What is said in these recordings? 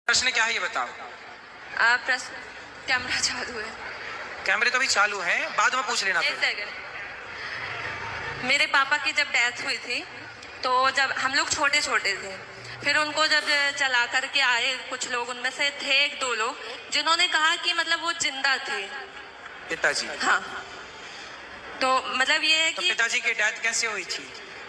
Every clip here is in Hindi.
प्रश्न क्या है ये बताओ। प्रश्न कैमरा चालू है। कैमरे तो भी चालू हैं, बाद में पूछ लेना। एक सेकंड। मेरे पापा की जब डेथ हुई थी तो जब हम लोग छोटे छोटे थे, फिर उनको जब चला करके आए कुछ लोग, उनमें से थे एक दो लोग जिन्होंने कहा कि मतलब वो जिंदा थे। पिताजी? हाँ, तो मतलब ये है तो कि पिताजी की डेथ कैसे हुई थी?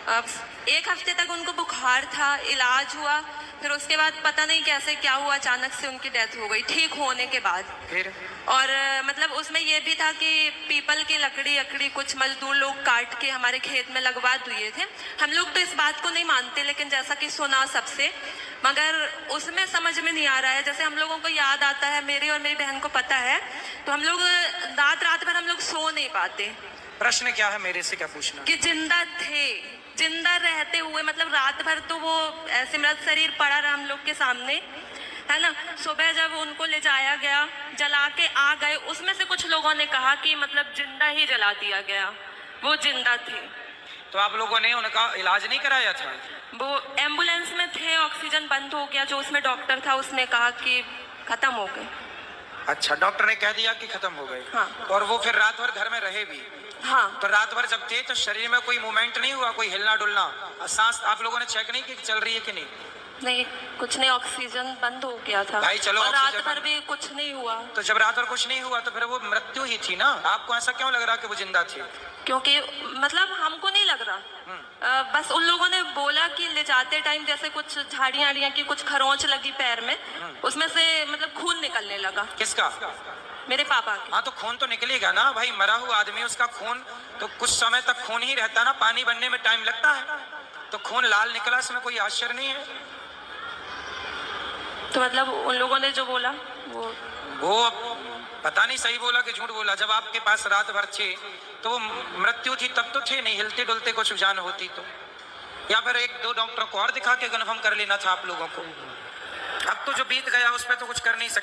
अब एक हफ्ते तक उनको बुखार था, इलाज हुआ, फिर उसके बाद पता नहीं कैसे क्या हुआ, अचानक से उनकी डेथ हो गई ठीक होने के बाद। फिर और मतलब उसमें ये भी था कि पीपल की लकड़ी कुछ मजदूर लोग काट के हमारे खेत में लगवा दिए थे। हम लोग तो इस बात को नहीं मानते, लेकिन जैसा कि सुना सबसे, मगर उसमें समझ में नहीं आ रहा है। जैसे हम लोगों को याद आता है, मेरी और मेरी बहन को पता है, तो हम लोग रात रात भर हम लोग सो नहीं पाते। प्रश्न क्या है, मेरे से क्या पूछना? कि जिंदा थे, जिंदा रहते हुए, मतलब रात भर तो वो ऐसे मृत शरीर पड़ा रहा हम लोग के सामने, है ना। सुबह जब उनको ले जाया गया, जला के आ गए, उसमें से कुछ लोगों ने कहा कि मतलब जिंदा ही जला दिया गया, वो जिंदा थे। तो आप लोगों ने उनका इलाज नहीं कराया था? वो एम्बुलेंस में थे, ऑक्सीजन बंद हो गया, जो उसमें डॉक्टर था उसने कहा कि खत्म हो गए। अच्छा, डॉक्टर ने कह दिया कि खत्म हो गए। हाँ। और वो फिर रात भर घर में रहे भी? हाँ। तो रात भर जब थे तो शरीर में कोई मूवमेंट नहीं हुआ, कोई हिलना डुलना, सांस आप लोगों ने चेक नहीं की चल रही है कि नहीं? नहीं, कुछ नहीं, ऑक्सीजन बंद हो गया था भाई चलो, और रात ऑक्सीजन भर भी कुछ नहीं हुआ। तो जब रात भर कुछ नहीं हुआ तो फिर वो मृत्यु ही थी ना। आपको ऐसा क्यों लग रहा कि वो जिंदा थे? क्योंकि मतलब हमको नहीं लग रहा, बस उन लोगों ने बोला कि ले जाते टाइम जैसे कुछ झाड़ियाँ की कुछ खरोंच लगी पैर में, उसमें से मतलब खून निकलने लगा। किसका? मेरे पापा के। हाँ, तो खून तो निकलेगा ना भाई, मरा हुआ आदमी, उसका खून तो कुछ समय तक खून ही रहता ना, पानी बनने में टाइम लगता है, तो खून लाल निकला, इसमें कोई आश्चर्य नहीं है। तो मतलब उन लोगों ने जो बोला वो पता नहीं सही बोला कि झूठ बोला। जब आपके पास रात भर थे तो वो मृत्यु थी तब तो थे नहीं, हिलते डुलते कुछ जान होती तो, या फिर एक दो डॉक्टर को और दिखा के कन्फर्म कर लेना था आप लोगों को। अब तो जो बीत गया उस पर तो कुछ कर नहीं सकते।